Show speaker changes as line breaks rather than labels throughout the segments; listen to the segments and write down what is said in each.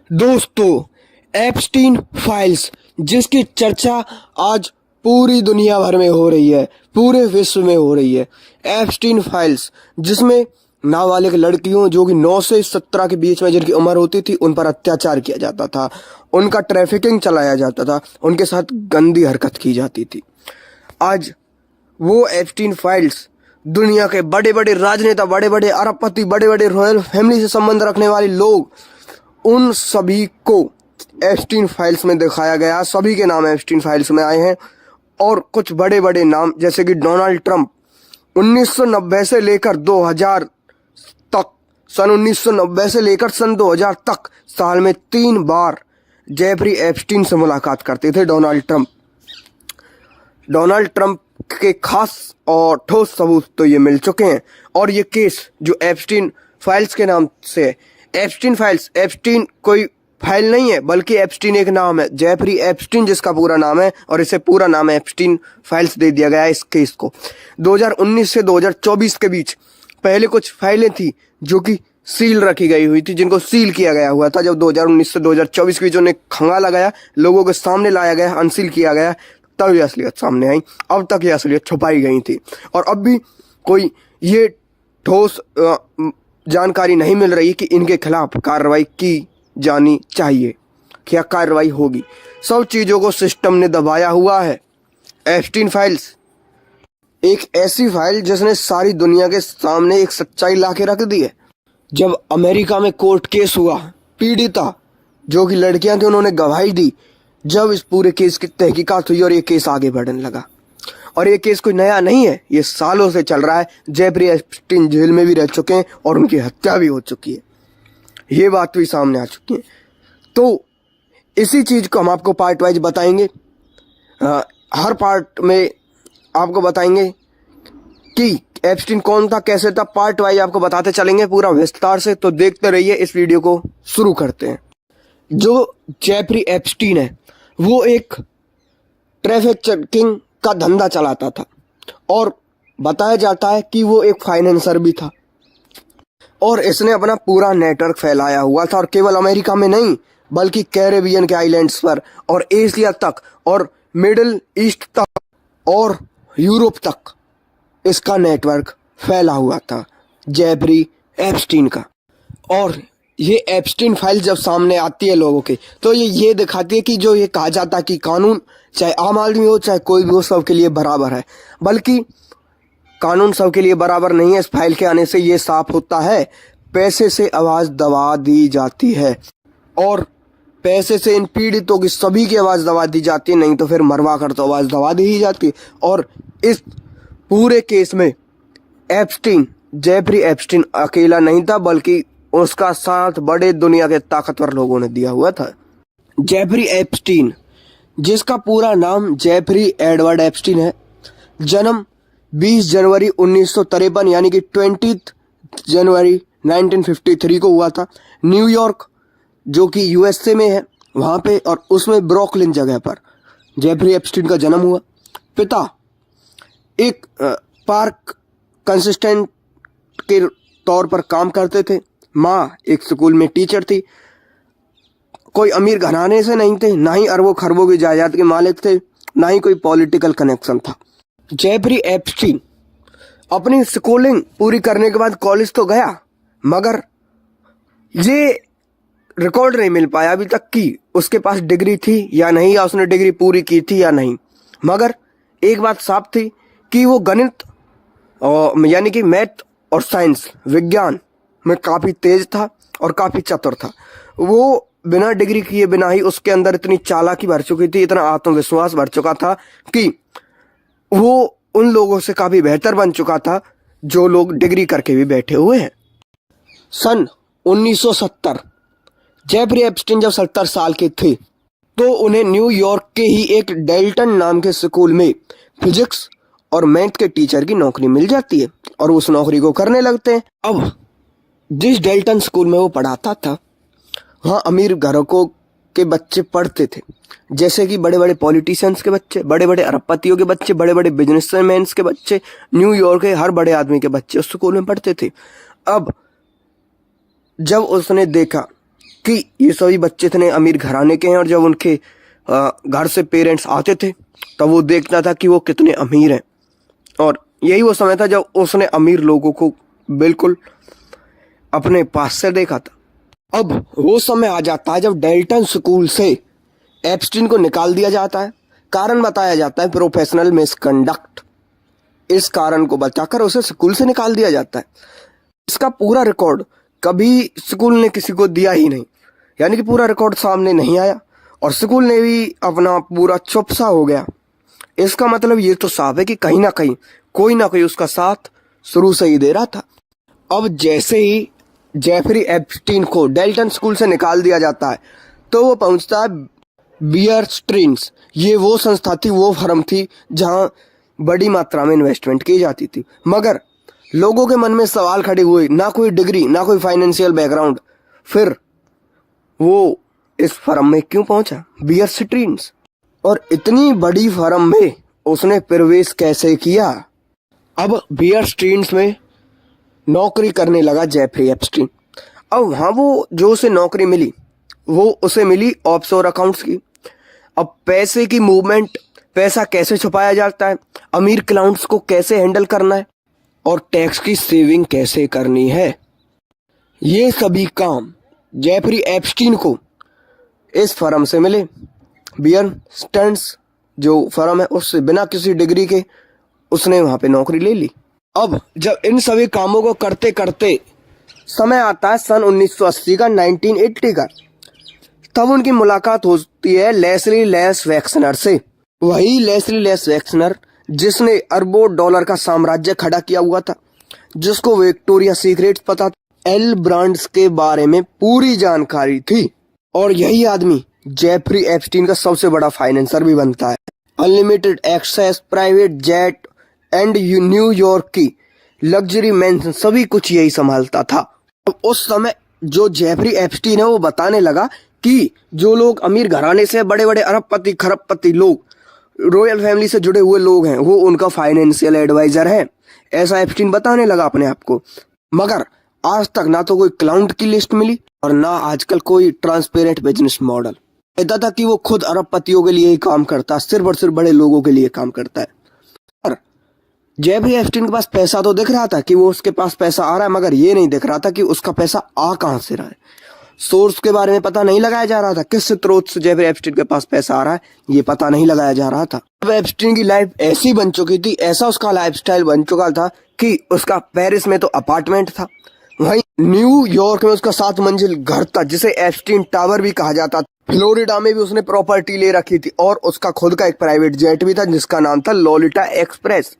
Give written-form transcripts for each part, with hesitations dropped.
दोस्तों, Epstein files जिसकी चर्चा आज पूरी दुनिया भर में हो रही है, पूरे विश्व में हो रही है। एप्स्टीन फाइल्स जिसमें नाबालिग लड़कियों जो कि 9 से 17 के बीच में जिनकी उम्र होती थी उन पर अत्याचार किया जाता था, उनका ट्रैफिकिंग चलाया जाता था, उनके साथ गंदी हरकत की जाती थी। आज वो एप्स्टीन फाइल्स दुनिया के बड़े बड़े राजनेता, बड़े बड़े अरबपति, बड़े बड़े रॉयल फैमिली से संबंध रखने वाले लोग, उन सभी को एप्स्टीन फाइल्स में दिखाया गया। सभी के नाम एप्स्टीन फाइल्स में आए हैं और कुछ बड़े बड़े नाम जैसे कि डोनाल्ड ट्रंप 1990 से लेकर 2000 तक, सन 1990 से लेकर सन 2000 तक साल में 3 बार जेफरी एप्स्टीन से मुलाकात करते थे डोनाल्ड ट्रंप के खास और ठोस सबूत तो ये मिल चुके हैं। और ये केस जो एप्स्टीन फाइल्स के नाम से है, एप्स्टीन फाइल्स, एप्स्टीन कोई फाइल नहीं है बल्कि एप्स्टीन एक नाम है, जेफरी एप्स्टीन जिसका पूरा नाम है, और इसे पूरा नाम एप्स्टीन फाइल्स दे दिया गया है इस केस को। 2019 से 2024 के बीच पहले कुछ फाइलें थी जो कि सील रखी गई हुई थी, जिनको सील किया गया हुआ था। जब 2019 से 2024 के बीच उन्हें खंगाला गया, लोगों के सामने लाया गया, अनसील किया गया, तब ये असलियत सामने आई। अब तक ये असलियत छुपाई गई थी और अब भी कोई ये ठोस जानकारी नहीं मिल रही कि इनके खिलाफ कार्रवाई की जानी चाहिए, क्या कार्रवाई होगी। सब चीज़ों को सिस्टम ने दबाया हुआ है। एप्स्टीन फाइल्स एक ऐसी फाइल जिसने सारी दुनिया के सामने एक सच्चाई ला के रख दी है। जब अमेरिका में कोर्ट केस हुआ, पीड़िता जो कि लड़कियां थी उन्होंने गवाही दी। जब इस पूरे केस की तहकीकात हुई और ये केस आगे बढ़ने लगा, और ये केस कोई नया नहीं है, ये सालों से चल रहा है। जेफरी एप्स्टीन जेल में भी रह चुके हैं और उनकी हत्या भी हो चुकी है, ये बात भी सामने आ चुकी है। तो इसी चीज़ को हम आपको पार्ट वाइज बताएंगे। हर पार्ट में आपको बताएंगे कि एप्स्टीन कौन था, कैसे था, पार्ट वाइज आपको बताते चलेंगे पूरा विस्तार से। तो देखते रहिए, इस वीडियो को शुरू करते हैं। जो जेफरी एप्स्टीन है वो एक ट्रैफिकिंग का धंधा चलाता था और बताया जाता है कि वो एक फाइनेंसर भी था, और इसने अपना पूरा नेटवर्क फैलाया हुआ था। और केवल अमेरिका में नहीं बल्कि कैरेबियन के आइलैंड्स पर और एशिया तक और मिडिल ईस्ट तक और यूरोप तक इसका नेटवर्क फैला हुआ था, जेफरी एप्स्टीन का। और ये एप्स्टीन फाइल जब सामने आती है लोगों के, तो ये दिखाती है कि जो ये कहा जाता है कि कानून चाहे आम आदमी हो चाहे कोई भी हो, सबके लिए बराबर है, बल्कि कानून सबके लिए बराबर नहीं है। इस फाइल के आने से ये साफ होता है, पैसे से आवाज़ दबा दी जाती है और पैसे से इन पीड़ितों की सभी की आवाज़ दबा दी जाती है, नहीं तो फिर मरवा कर तो आवाज़ दबा दी ही जाती है। और इस पूरे केस में जेफरी एप्स्टीन अकेला नहीं था, बल्कि उसका साथ बड़े दुनिया के ताकतवर लोगों ने दिया हुआ था। जेफरी एप्स्टीन जिसका पूरा नाम जेफरी एडवर्ड एप्स्टीन है, जन्म 20 जनवरी 1953 यानी कि 20 जनवरी 1953 को हुआ था। न्यूयॉर्क जो कि यूएसए में है वहाँ पे, और उसमें ब्रुकलिन जगह पर जेफरी एप्स्टीन का जन्म हुआ। पिता एक पार्क कंसिस्टेंट के तौर पर काम करते थे, माँ एक स्कूल में टीचर थी। कोई अमीर घराने से नहीं थे, ना ही अरबों खरबों की जायदाद के मालिक थे, ना ही कोई पॉलिटिकल कनेक्शन था। जेफरी एप्स्टीन अपनी स्कूलिंग पूरी करने के बाद कॉलेज तो गया, मगर ये रिकॉर्ड नहीं मिल पाया अभी तक कि उसके पास डिग्री थी या नहीं, या उसने डिग्री पूरी की थी या नहीं। मगर एक बात साफ थी कि वो गणित यानी कि मैथ और साइंस, विज्ञान में काफ़ी तेज था और काफ़ी चतुर था। वो बिना डिग्री किए बिना ही उसके अंदर इतनी चालाकी भर चुकी थी, इतना आत्मविश्वास भर चुका था कि वो उन लोगों से काफ़ी बेहतर बन चुका था जो लोग डिग्री करके भी बैठे हुए हैं। सन 1970 जेफरी एप्स्टीन जब 70 साल के थे तो उन्हें न्यूयॉर्क के ही एक डेल्टन नाम के स्कूल में फिजिक्स और मैथ के टीचर की नौकरी मिल जाती है और उस नौकरी को करने लगते हैं। अब जिस डेल्टन स्कूल में वो पढ़ाता था वहाँ अमीर घरों के बच्चे पढ़ते थे, जैसे कि बड़े बड़े पॉलिटिशियंस के बच्चे, बड़े बड़े अरबपतियों के बच्चे, बड़े बड़े बिजनेसमैन के बच्चे, न्यूयॉर्क के हर बड़े आदमी के बच्चे उस स्कूल में पढ़ते थे। अब जब उसने देखा कि ये सभी बच्चे इतने अमीर घराने के हैं, और जब उनके घर से पेरेंट्स आते थे तब वो देखता था कि वो कितने अमीर हैं। और यही वो समय था जब उसने अमीर लोगों को बिल्कुल अपने पास से देखा था। अब वो समय आ जाता है जब डेल्टन स्कूल से एप्स्टीन को निकाल दिया जाता है। कारण बताया जाता है प्रोफेशनल मिसकंडक्ट। इस कारण को बताकर उसे स्कूल से निकाल दिया जाता है। इसका पूरा रिकॉर्ड कभी स्कूल ने किसी को दिया ही नहीं, यानी कि पूरा रिकॉर्ड सामने नहीं आया और स्कूल ने भी अपना पूरा चुप सा हो गया। इसका मतलब ये तो साफ है कि कहीं ना कहीं कोई ना कोई उसका साथ शुरू से ही दे रहा था। अब जैसे ही जेफरी एप्स्टीन को डेल्टन स्कूल से निकाल दिया जाता है तो वो पहुंचता है बियर स्ट्रीम्स। ये वो संस्था थी, वो फर्म थी जहां बड़ी मात्रा में इन्वेस्टमेंट की जाती थी। मगर लोगों के मन में सवाल खड़े हुए, ना कोई डिग्री ना कोई फाइनेंशियल बैकग्राउंड, फिर वो इस फर्म में क्यों पहुंचा, बियर स्ट्रीम्स, और इतनी बड़ी फर्म में उसने प्रवेश कैसे किया। अब बियर स्ट्रीम्स में नौकरी करने लगा जेफरी एप्स्टीन। अब वहाँ वो जो उसे नौकरी मिली वो उसे मिली ऑफशोर अकाउंट्स की। अब पैसे की मूवमेंट, पैसा कैसे छुपाया जाता है, अमीर क्लाइंट्स को कैसे हैंडल करना है और टैक्स की सेविंग कैसे करनी है, ये सभी काम जेफरी एप्स्टीन को इस फर्म से मिले। बियर स्टर्न्स जो फर्म है उससे बिना किसी डिग्री के उसने वहाँ पे नौकरी ले ली। अब जब इन सभी कामों को करते करते समय आता है सन 1980 का, 1980 का, तब उनकी मुलाकात होती है लेस्ली लेस वैक्सनर से। वही लेस्ली लेस वैक्सनर जिसने अरबों डॉलर का साम्राज्य खड़ा किया हुआ था, जिसको विक्टोरिया सीक्रेट्स पता था, एल ब्रांड्स के बारे में पूरी जानकारी थी। और यही आदमी जेफरी एप्स्टीन का सबसे बड़ा फाइनेंसर भी बनता है। Unlimited access, private jet and न्यूयॉर्क की लग्जरी मेंशन, सभी कुछ यही संभालता था। अब उस समय जो जेफरी एप्स्टीन है वो बताने लगा कि जो लोग अमीर घराने से, बड़े बड़े अरबपति खरबपति लोग, रॉयल फैमिली से जुड़े हुए लोग हैं, वो उनका फाइनेंशियल एडवाइजर है। ऐसा एप्स्टीन बताने लगा अपने आप को। मगर आज तक ना तो कोई क्लाउंट की लिस्ट मिली और ना आजकल कोई ट्रांसपेरेंट बिजनेस मॉडल। कहता था कि वो खुद अरबपतियों के लिए ही काम करता, सिर्फ और सिर्फ बड़े लोगों के लिए काम करता है। और जेफरी एप्स्टीन के पास पैसा तो दिख रहा था कि वो उसके पास पैसा आ रहा है, मगर ये नहीं दिख रहा था कि उसका पैसा आ कहां से रहा है। सोर्स के बारे में पता नहीं लगाया जा रहा था, किस स्रोत से जेफरी एप्स्टीन के पास पैसा आ रहा है ये पता नहीं लगाया जा रहा था। अब एप्स्टीन की लाइफ ऐसी बन चुकी थी, ऐसा उसका लाइफस्टाइल बन चुका था कि उसका पेरिस में तो अपार्टमेंट था, वहीं न्यूयॉर्क में उसका 7 मंजिल घर था जिसे एप्स्टीन टावर भी कहा जाता था। फ्लोरिडा में भी उसने प्रॉपर्टी ले रखी थी और उसका खुद का एक प्राइवेट जेट भी था जिसका नाम था लोलिटा एक्सप्रेस।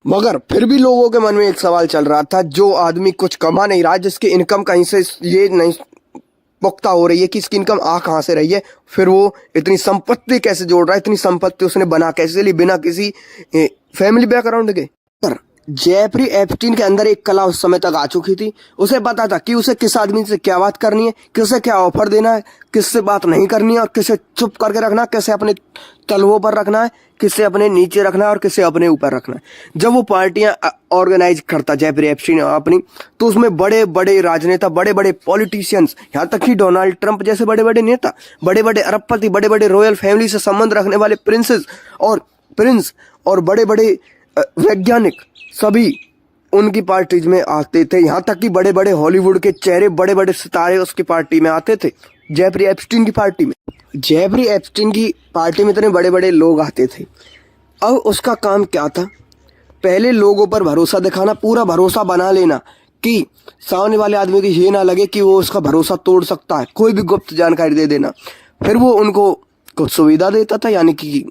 मगर फिर भी लोगों के मन में एक सवाल चल रहा था, जो आदमी कुछ कमा नहीं रहा, जिसकी इनकम कहीं से ये नहीं पुख्ता हो रही है कि इसकी इनकम आ कहां से रही है, फिर वो इतनी संपत्ति कैसे जोड़ रहा है, इतनी संपत्ति उसने बना कैसे ली बिना किसी फैमिली बैकग्राउंड के। पर जेफरी एप्स्टीन के अंदर एक कला उस समय तक आ चुकी थी। उसे पता था कि उसे किस आदमी से क्या बात करनी है, किसे क्या ऑफर देना है, किससे बात नहीं करनी है और किसे चुप करके रखना है, किसे अपने तलवों पर रखना है, किसे अपने नीचे रखना है और किसे अपने ऊपर रखना है। जब वो पार्टियां ऑर्गेनाइज करता जेफरी एप्स्टीन अपनी, तो उसमें बड़े बड़े राजनेता, बड़े बड़े पॉलिटिशियंस, यहाँ तक कि डोनाल्ड ट्रंप जैसे बड़े बड़े नेता, बड़े बड़े अरबपति, बड़े बड़े रॉयल फैमिली से संबंध रखने वाले प्रिंसेस और प्रिंस और बड़े बड़े वैज्ञानिक, सभी उनकी पार्टीज में आते थे। यहाँ तक कि बड़े बड़े हॉलीवुड के चेहरे, बड़े बड़े सितारे उसकी पार्टी में आते थे, जेफरी एप्स्टीन की पार्टी में। जेफरी एप्स्टीन की पार्टी में इतने बड़े बड़े लोग आते थे। अब उसका काम क्या था, पहले लोगों पर भरोसा दिखाना, पूरा भरोसा बना लेना कि सामने वाले आदमी को ये ना लगे कि वो उसका भरोसा तोड़ सकता है, कोई भी गुप्त जानकारी दे देना। फिर वो उनको कुछ सुविधा देता था, यानी कि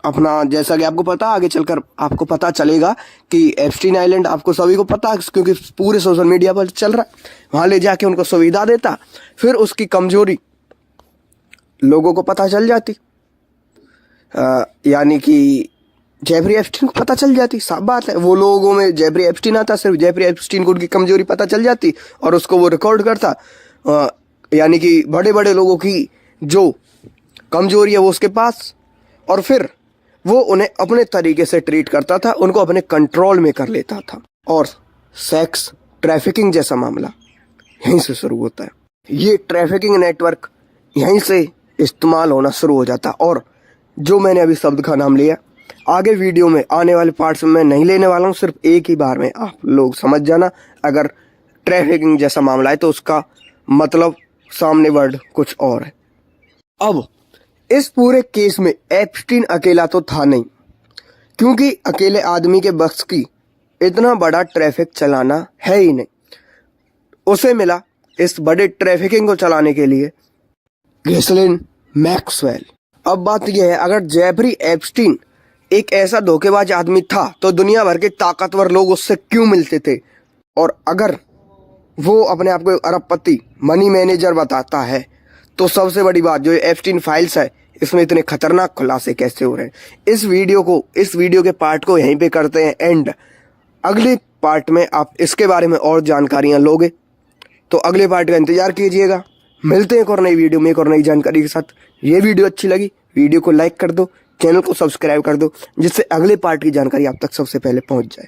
अपना, जैसा कि आपको पता, आगे चलकर आपको पता चलेगा कि एप्स्टीन आइलैंड आपको सभी को पता है क्योंकि पूरे सोशल मीडिया पर चल रहा है, वहां ले जाके उनको सुविधा देता। फिर उसकी कमजोरी लोगों को पता चल जाती, यानी कि जेफरी एप्स्टीन को पता चल जाती। साफ बात है, वो लोगों में जेफरी एप्स्टीन आता, सिर्फ जेफरी एप्स्टीन को उनकी कमजोरी पता चल जाती और उसको वो रिकॉर्ड करता, यानी कि बड़े बड़े लोगों की जो कमजोरी है वो उसके पास, और फिर वो उन्हें अपने तरीके से ट्रीट करता था, उनको अपने कंट्रोल में कर लेता था। और सेक्स ट्रैफिकिंग जैसा मामला यहीं से शुरू होता है। ये ट्रैफिकिंग नेटवर्क यहीं से इस्तेमाल होना शुरू हो जाता। और जो मैंने अभी शब्द का नाम लिया, आगे वीडियो में आने वाले पार्ट्स में मैं नहीं लेने वाला हूँ, सिर्फ एक ही बार में आप लोग समझ जाना। अगर ट्रैफिकिंग जैसा मामला है तो उसका मतलब सामने वर्ड कुछ और है। अब इस पूरे केस में एप्स्टीन अकेला तो था नहीं, क्योंकि अकेले आदमी के बस की इतना बड़ा ट्रैफिक चलाना है ही नहीं। उसे मिला इस बड़े ट्रैफिकिंग को चलाने के लिए गिहिसलिन मैक्सवेल। अब बात यह है, अगर जेफरी एप्स्टीन एक ऐसा धोखेबाज आदमी था तो दुनिया भर के ताकतवर लोग उससे क्यों मिलते थे? और अगर वो अपने आप को अरबपति मनी मैनेजर बताता है तो सबसे बड़ी बात जो एप्स्टीन फाइल्स है, इसमें इतने खतरनाक खुलासे कैसे हो रहे हैं? इस वीडियो के पार्ट को यहीं पे करते हैं एंड। अगले पार्ट में आप इसके बारे में और जानकारियां लोगे, तो अगले पार्ट का इंतजार कीजिएगा। मिलते हैं एक और नई वीडियो में एक और नई जानकारी के साथ। ये वीडियो अच्छी लगी, वीडियो को लाइक कर दो, चैनल को सब्सक्राइब कर दो, जिससे अगले पार्ट की जानकारी आप तक सबसे पहले पहुंच जाए।